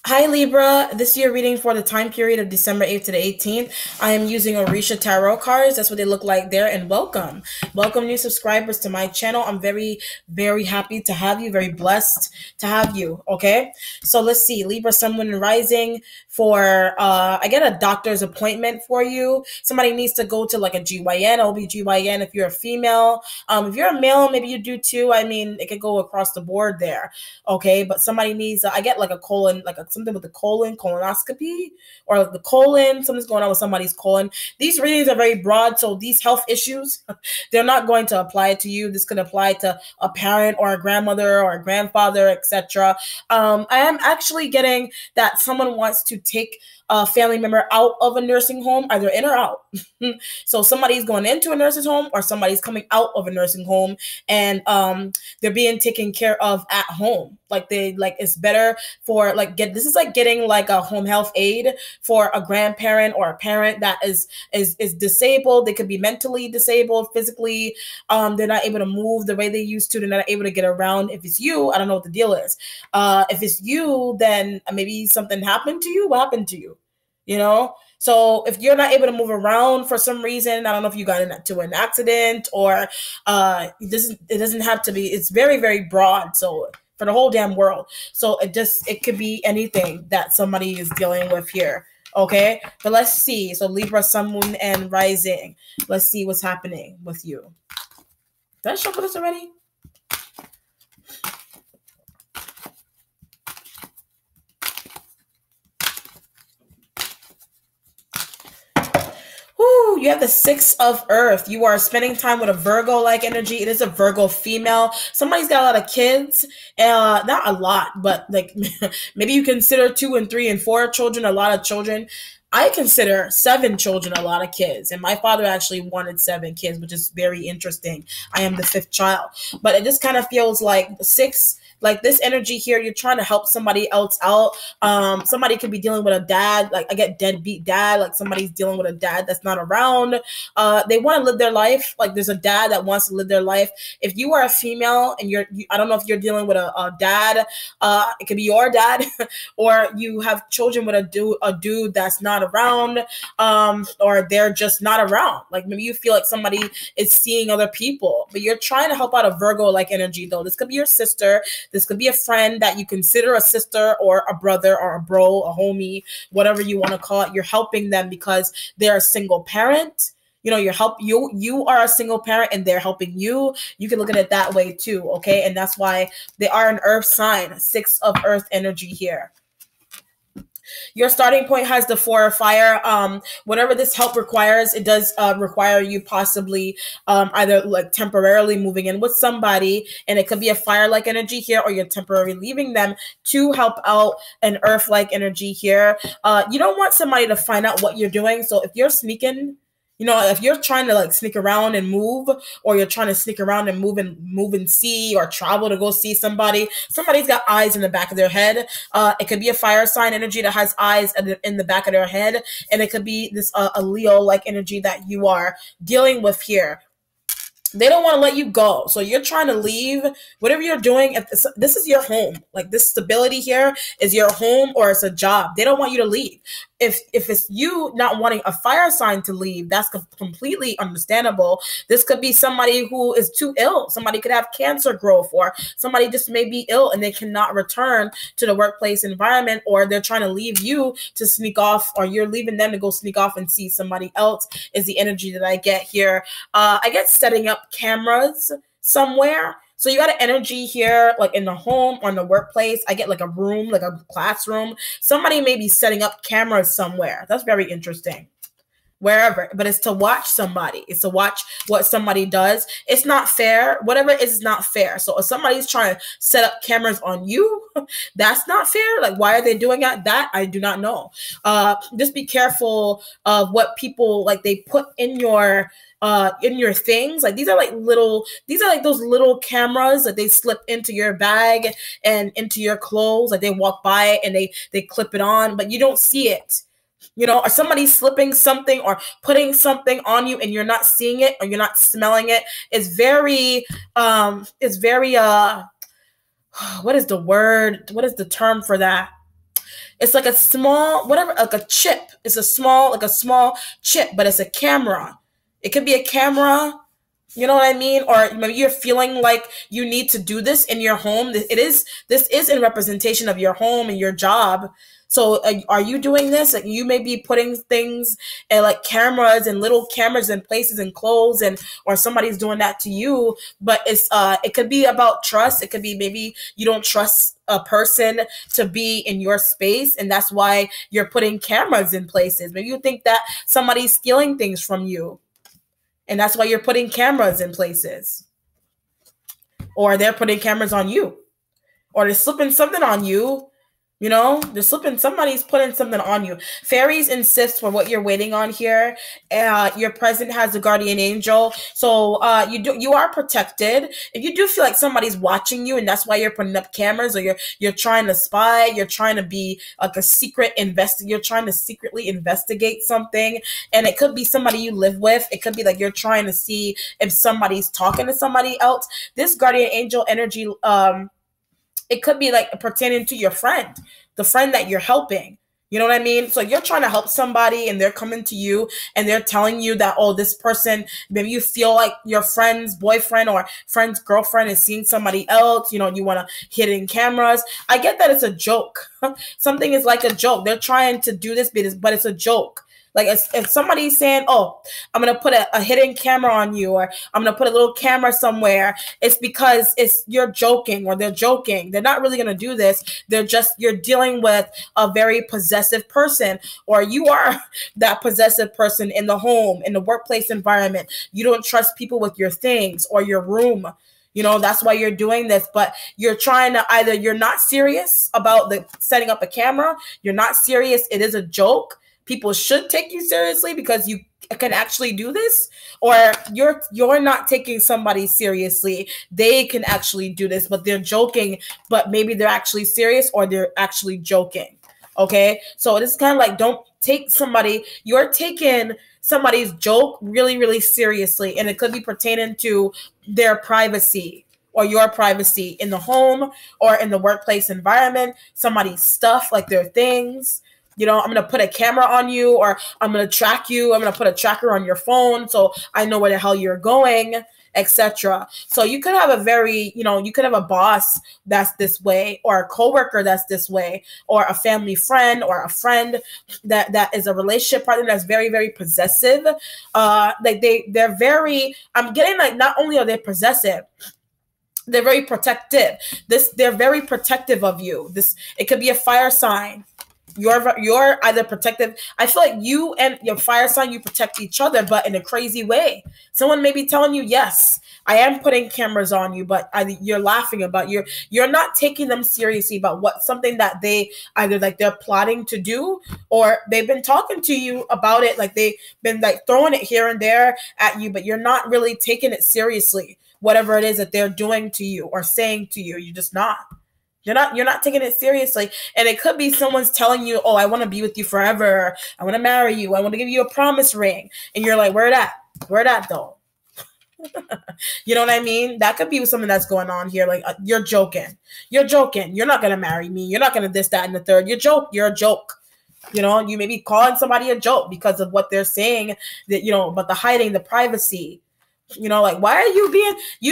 Hi Libra, this is your reading for the time period of December 8th to the 18th. I am using Orisha Tarot cards. That's what they look like there. And welcome. Welcome new subscribers to my channel. I'm very, very happy to have you. Very blessed to have you. Okay. So let's see. Libra, Sun, Moon, and Rising for, I get a doctor's appointment for you. Somebody needs to go to like a GYN, OBGYN if you're a female. If you're a male, maybe you do too. I mean, it could go across the board there. Okay. But somebody needs, I get like a colon, like something with the colon, colonoscopy, or the colon, something's going on with somebody's colon. These readings are very broad, so these health issues, they're not going to apply to you. This could apply to a parent or a grandmother or a grandfather, etc. I am actually getting that someone wants to take a family member out of a nursing home, either in or out. So somebody's going into a nursing home or somebody's coming out of a nursing home, and they're being taken care of at home. Like it's better for this is like getting like a home health aid for a grandparent or a parent that is disabled. They could be mentally disabled, physically. They're not able to move the way they used to. They're not able to get around. If it's you, I don't know what the deal is. If it's you, then maybe something happened to you. What happened to you? You know? So if you're not able to move around for some reason, I don't know if you got into an accident or it doesn't have to be. It's very, very broad. So for the whole damn world. So it could be anything that somebody is dealing with here. Okay. But let's see. So Libra, Sun, Moon, and Rising. Let's see what's happening with you. Did I shuffle this already? Woo, you have the Six of Earth. You are spending time with a Virgo-like energy. It is a Virgo female. Somebody's got a lot of kids. Not a lot, but like maybe you consider 2 and 3 and 4 children a lot of children. I consider 7 children a lot of kids. And my father actually wanted 7 kids, which is very interesting. I am the 5th child. But it just kind of feels like the 6, like this energy here, you're trying to help somebody else out. Somebody could be dealing with a dad, like I get deadbeat dad, like somebody's dealing with a dad that's not around. They want to live their life. Like there's a dad that wants to live their life. If you are a female and I don't know if you're dealing with a dad, it could be your dad, or you have children with a dude that's not around, or they're just not around. Like maybe you feel like somebody is seeing other people, but you're trying to help out a Virgo-like energy though. This could be your sister. This could be a friend that you consider a sister or a brother or a bro, a homie, whatever you want to call it. You're helping them because they're a single parent. You know, you are a single parent and they're helping you. You can look at it that way too, okay? And that's why they are an earth sign, 6 of Earth energy here. Your starting point has the 4 of fire. Whatever this help requires, it does require you possibly either like temporarily moving in with somebody, and it could be a fire-like energy here, or you're temporarily leaving them to help out an earth-like energy here. You don't want somebody to find out what you're doing. So if you're sneaking, you know, if you're trying to like sneak around and move, or you're trying to sneak around and move and see, or travel to go see somebody's got eyes in the back of their head. It could be a fire sign energy that has eyes in the back of their head, and it could be this a Leo-like energy that you are dealing with here. They don't want to let you go. So you're trying to leave whatever you're doing. If this is your home, like this stability here is your home, or it's a job. They don't want you to leave. If it's you not wanting a fire sign to leave, that's completely understandable. This could be somebody who is too ill. Somebody could have cancer growth, or somebody just may be ill and they cannot return to the workplace environment, or they're trying to leave you to sneak off, or you're leaving them to go sneak off and see somebody else is the energy that I get here. I get setting up cameras somewhere. So you got an energy here, like in the home or in the workplace. I get like a room, like a classroom. Somebody may be setting up cameras somewhere. That's very interesting. Wherever, but it's to watch somebody. It's to watch what somebody does. It's not fair. Whatever it is not fair. So if somebody's trying to set up cameras on you, that's not fair. Like, why are they doing that? That I do not know. Just be careful of what people like they put in your things. Like these are like those little cameras that they slip into your bag and into your clothes. Like they walk by and they clip it on, but you don't see it. You know, or somebody slipping something or putting something on you and you're not seeing it or you're not smelling it. It's very what is the word? What is the term for that? It's like a small, whatever, like a chip. It's a small, like a small chip, but it's a camera. It could be a camera. You know what I mean? Or maybe you're feeling like you need to do this in your home. This is in representation of your home and your job. So are you doing this? Like you may be putting things and like cameras and little cameras in places and clothes, and or somebody's doing that to you. But it could be about trust. It could be maybe you don't trust a person to be in your space, and that's why you're putting cameras in places. Maybe you think that somebody's stealing things from you, and that's why you're putting cameras in places. Or they're putting cameras on you. Or they're slipping something on you. You know, somebody's putting something on you. Fairies insist for what you're waiting on here. Your present has a guardian angel. So you are protected. If you do feel like somebody's watching you and that's why you're putting up cameras, or you're trying to spy, you're trying to be like a secret you're trying to secretly investigate something. And it could be somebody you live with. It could be like you're trying to see if somebody's talking to somebody else. This guardian angel energy, it could be like pertaining to your friend, the friend that you're helping. You know what I mean? So you're trying to help somebody and they're coming to you and they're telling you that, oh, this person, maybe you feel like your friend's boyfriend or friend's girlfriend is seeing somebody else. You know, you want to hit in cameras. I get that it's a joke. Something is like a joke. They're trying to do this, but it's a joke. Like if somebody's saying, oh, I'm going to put a hidden camera on you, or I'm going to put a little camera somewhere, it's because you're joking, or they're joking. They're not really going to do this. You're dealing with a very possessive person, or you are that possessive person in the home, in the workplace environment. You don't trust people with your things or your room. You know, that's why you're doing this, but you're trying to you're not serious about setting up a camera. You're not serious. It is a joke. People should take you seriously because you can actually do this, or you're not taking somebody seriously. They can actually do this, but they're joking, but maybe they're actually serious or they're actually joking. Okay. So it's kind of like, don't take you're taking somebody's joke really, really seriously. And it could be pertaining to their privacy or your privacy in the home or in the workplace environment, somebody's stuff, like their things. You know, I'm going to put a camera on you, or I'm going to track you. I'm going to put a tracker on your phone so I know where the hell you're going, etc. So you could have you could have a boss that's this way, or a coworker that's this way, or a family friend, or a friend that is a relationship partner that's very, very possessive. Like they're very, I'm getting like, not only are they possessive, they're very protective. They're very protective of you. It could be a fire sign. You're either protective. I feel like you and your fire sign, you protect each other, but in a crazy way. Someone may be telling you, yes, I am putting cameras on you, but you're laughing about you're not taking them seriously about something that they either like they're plotting to do, or they've been talking to you about it. Like they've been like throwing it here and there at you, but you're not really taking it seriously. Whatever it is that they're doing to you or saying to you, you're just not. You're not taking it seriously. And it could be someone's telling you, oh, I want to be with you forever. I want to marry you. I want to give you a promise ring. And you're like, where that? Where that though? You know what I mean? That could be something that's going on here. Like you're joking. You're joking. You're not going to marry me. You're not going to this, that, and the third. You're a joke. You know, you may be calling somebody a joke because of what they're saying, that, you know, but the hiding, the privacy. You know, like, why are you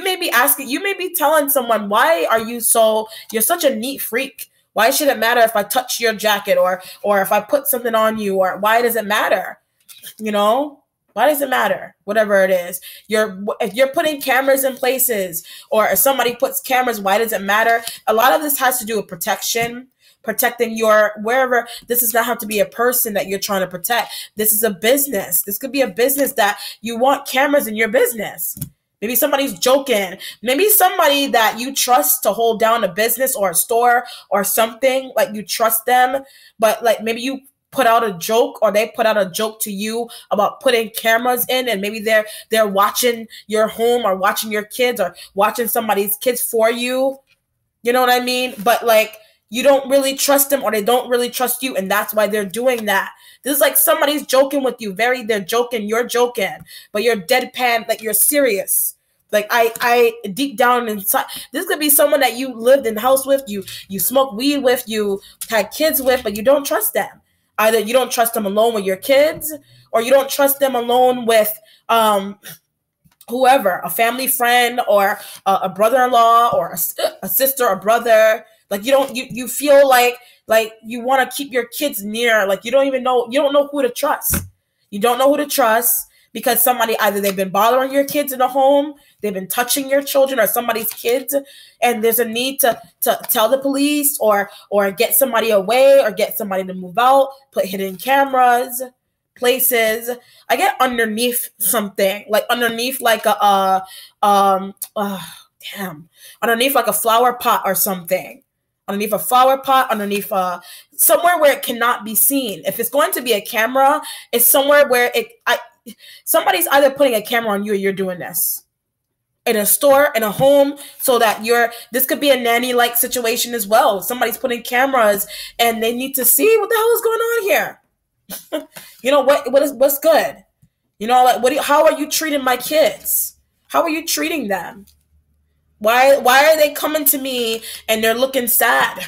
may be telling someone, why are you're such a neat freak? Why should it matter if I touch your jacket or if I put something on you, or why does it matter? You know, why does it matter? Whatever it is, if you're putting cameras in places, or if somebody puts cameras, why does it matter? A lot of this has to do with protecting your wherever. This does not have to be a person that you're trying to protect. This is a business. This could be a business that you want cameras in your business. Maybe somebody's joking. Maybe somebody that you trust to hold down a business or a store or something, like you trust them, but like maybe you put out a joke, or they put out a joke to you about putting cameras in, and maybe they're watching your home, or watching your kids, or watching somebody's kids for you. You know what I mean? But like, you don't really trust them, or they don't really trust you, and that's why they're doing that. This is like somebody's joking with you. They're joking, you're joking, but you're deadpan, like you're serious. Like I deep down inside, this could be someone that you lived in the house with, you smoke weed with, you had kids with, but you don't trust them. Either you don't trust them alone with your kids, or you don't trust them alone with whoever, a family friend, or a brother-in-law, or a sister or brother. Like you don't, you feel like you want to keep your kids near. Like you don't even know, you don't know who to trust. You don't know who to trust because somebody, either they've been bothering your kids in the home, they've been touching your children or somebody's kids, and there's a need to tell the police, or get somebody away, or get somebody to move out, put hidden cameras places. I get underneath something, like underneath like a damn, underneath like a flower pot or something. Underneath a flower pot, underneath somewhere where it cannot be seen. If it's going to be a camera, it's somewhere where somebody's either putting a camera on you, or you're doing this in a store, in a home, so that this could be a nanny like situation as well. Somebody's putting cameras and they need to see what the hell is going on here. You know what's good? You know, like how are you treating my kids? How are you treating them? Why are they coming to me and they're looking sad?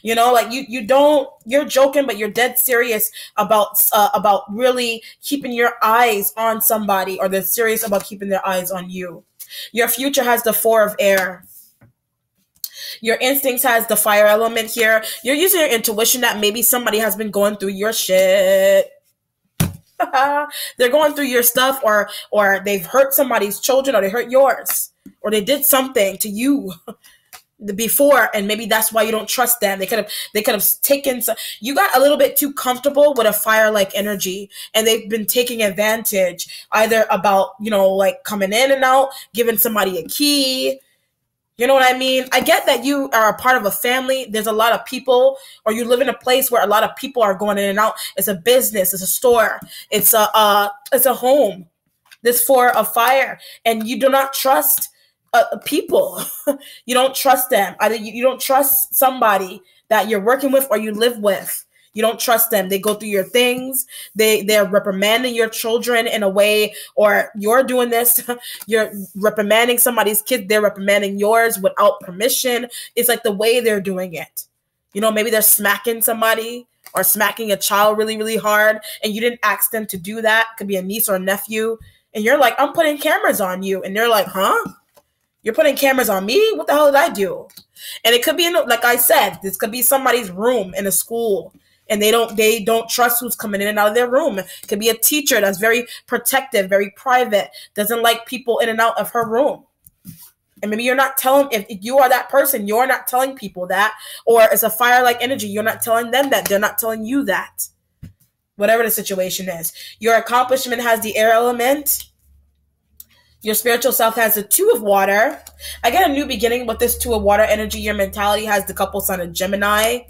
You know, like you're joking, but you're dead serious about really keeping your eyes on somebody, or they're serious about keeping their eyes on you. Your future has the 4 of air. Your instincts has the fire element here. You're using your intuition that maybe somebody has been going through your shit. They're going through your stuff, or they've hurt somebody's children, or they hurt yours, or they did something to you before, and maybe that's why you don't trust them. They could have taken you got a little bit too comfortable with a fire like energy, and they've been taking advantage, either about, you know, like coming in and out, giving somebody a key. You know what I mean? I get that you are a part of a family. There's a lot of people, or you live in a place where a lot of people are going in and out. It's a business. It's a store. It's a home. This 4 of fire, and you do not trust people. You don't trust them. Either you don't trust somebody that you're working with or you live with. You don't trust them. They go through your things. They're reprimanding your children in a way, or you're doing this. You're reprimanding somebody's kid. They're reprimanding yours without permission. It's like the way they're doing it. You know, maybe they're smacking somebody or smacking a child really, really hard, and you didn't ask them to do that. Could be a niece or a nephew. And you're like, I'm putting cameras on you. And they're like, huh? You're putting cameras on me? What the hell did I do? And it could be, like I said, this could be somebody's room in a school. And they don't trust who's coming in and out of their room. It could be a teacher that's very protective, very private, doesn't like people in and out of her room. And maybe you're not telling, if you are that person, you're not telling people that. Or it's a fire-like energy. You're not telling them that. They're not telling you that. Whatever the situation is. Your accomplishment has the air element. Your spiritual self has the 2 of water. I get a new beginning with this 2 of water energy. Your mentality has the couple sign of Gemini.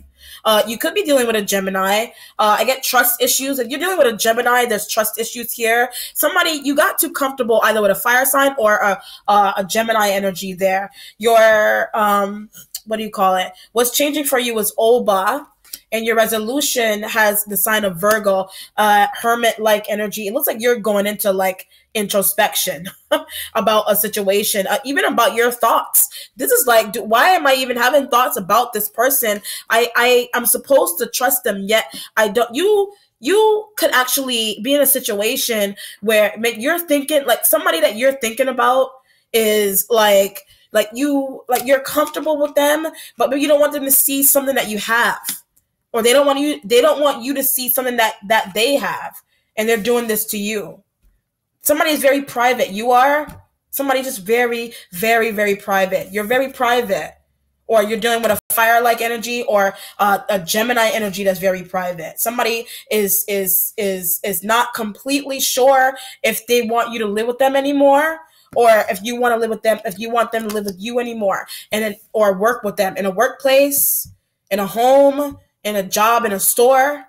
You could be dealing with a Gemini. I get trust issues. If you're dealing with a Gemini, there's trust issues here. Somebody, you got too comfortable either with a fire sign or a Gemini energy there. Your, what do you call it? What's changing for you is Oba. And your resolution has the sign of Virgo, hermit-like energy. It looks like you're going into like introspection about a situation, even about your thoughts. This is like, why am I even having thoughts about this person? I'm supposed to trust them, yet I don't. You could actually be in a situation where you're thinking, like somebody that you're thinking about is like you're comfortable with them, but maybe you don't want them to see something that you have. Or they don't want you to see something that they have, and they're doing this to you. Somebody is very private. You are somebody just very, very, very private. You're very private, or you're dealing with a fire-like energy or a Gemini energy that's very private. Somebody is not completely sure if they want you to live with them anymore, or if you want to live with them, if you want them to live with you anymore, or work with them in a workplace, in a home, in a job, in a store.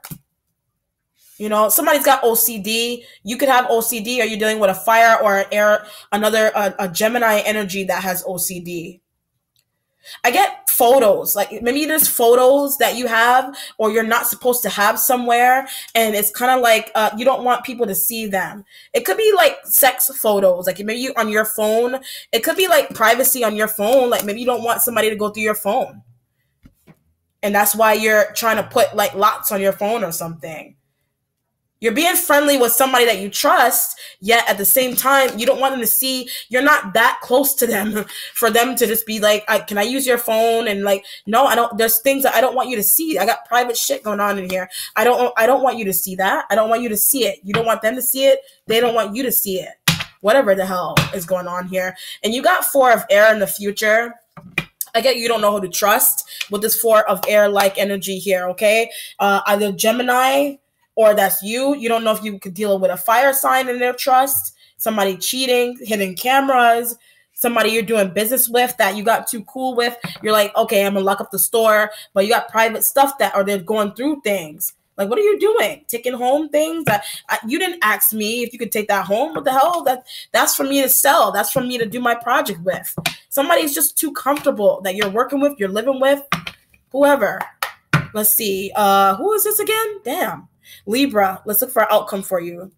You know, somebody's got OCD. You could have OCD, or you're dealing with a fire or an air, a Gemini energy that has OCD. I get photos, like maybe there's photos that you have or you're not supposed to have somewhere, and it's kind of like you don't want people to see them. It could be like sex photos, like maybe you on your phone. It could be like privacy on your phone, like maybe you don't want somebody to go through your phone, and that's why you're trying to put like locks on your phone or something. You're being friendly with somebody that you trust, yet at the same time, you don't want them to see you're not that close to them for them to just be like, can I use your phone? And like, no, I don't, there's things that I don't want you to see. I got private shit going on in here. I don't want you to see that. I don't want you to see it. You don't want them to see it. They don't want you to see it. Whatever the hell is going on here. And you got 4 of air in the future. I get you don't know who to trust with this 4 of air like energy here, okay? Either Gemini, or that's you. You don't know if you could deal with a fire sign in their trust, somebody cheating, hidden cameras, somebody you're doing business with that you got too cool with. You're like, okay, I'm gonna lock up the store, but you got private stuff that, or they're going through things. Like, what are you doing? Taking home things that you didn't ask me if you could take that home. What the hell? That's for me to sell. That's for me to do my project with. Somebody's just too comfortable that you're working with, you're living with, whoever. Let's see. Who is this again? Damn. Libra, let's look for an outcome for you.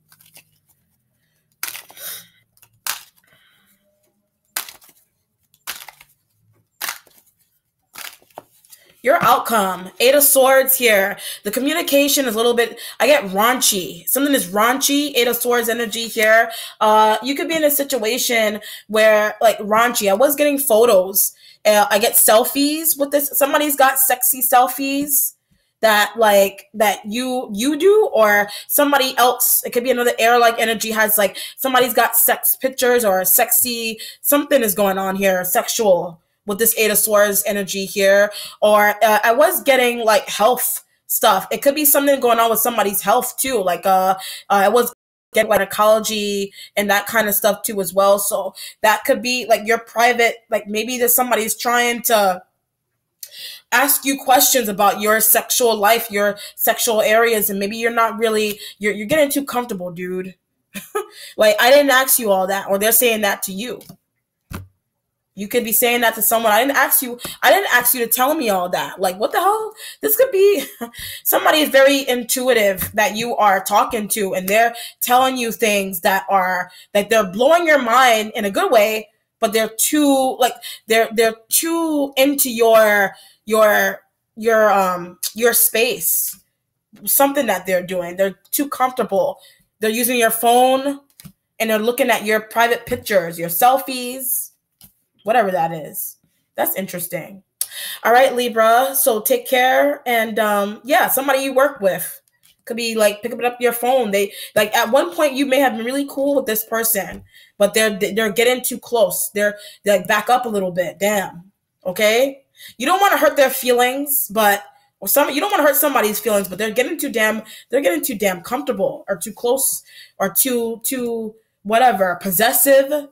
Your outcome, 8 of Swords here. The communication is a little bit, I get raunchy. Something is raunchy, 8 of Swords energy here. You could be in a situation where, like, raunchy. I was getting photos. I get selfies with this. Somebody's got sexy selfies that you do, or somebody else. It could be another air like energy has, like, somebody's got sex pictures or sexy, something is going on here, sexual with this 8 of Swords energy here. Or I was getting like health stuff. It could be something going on with somebody's health too. Like I was getting like ecology and that kind of stuff too as well. So that could be like your private, like maybe there's somebody's trying to ask you questions about your sexual life, your sexual areas, and maybe you're not really, you're getting too comfortable, dude. Like, I didn't ask you all that, or they're saying that to you. You could be saying that to someone. I didn't ask you to tell me all that. Like, what the hell? This could be somebody is very intuitive that you are talking to, and they're telling you things that are like they're blowing your mind in a good way, but they're too like they're too into your space. Something that they're doing. They're too comfortable. They're using your phone and they're looking at your private pictures, your selfies, whatever that is. That's interesting. All right, Libra. So take care. And yeah, somebody you work with could be like picking up your phone. They like at one point you may have been really cool with this person, but they're getting too close. They're like back up a little bit. Damn. Okay. You don't want to hurt their feelings, but you don't want to hurt somebody's feelings, but they're getting too damn comfortable or too close or too whatever, possessive.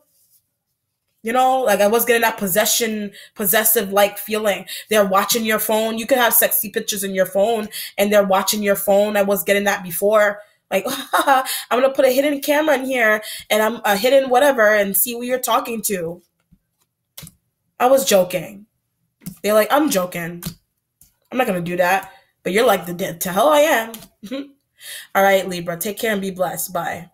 You know, like I was getting that possessive like feeling. They're watching your phone. You could have sexy pictures in your phone and they're watching your phone. I was getting that before. Like, I'm going to put a hidden camera in here and I'm a hidden whatever and see who you're talking to. I was joking. They're like, I'm joking. I'm not going to do that. But you're like, to hell I am. All right, Libra, take care and be blessed. Bye.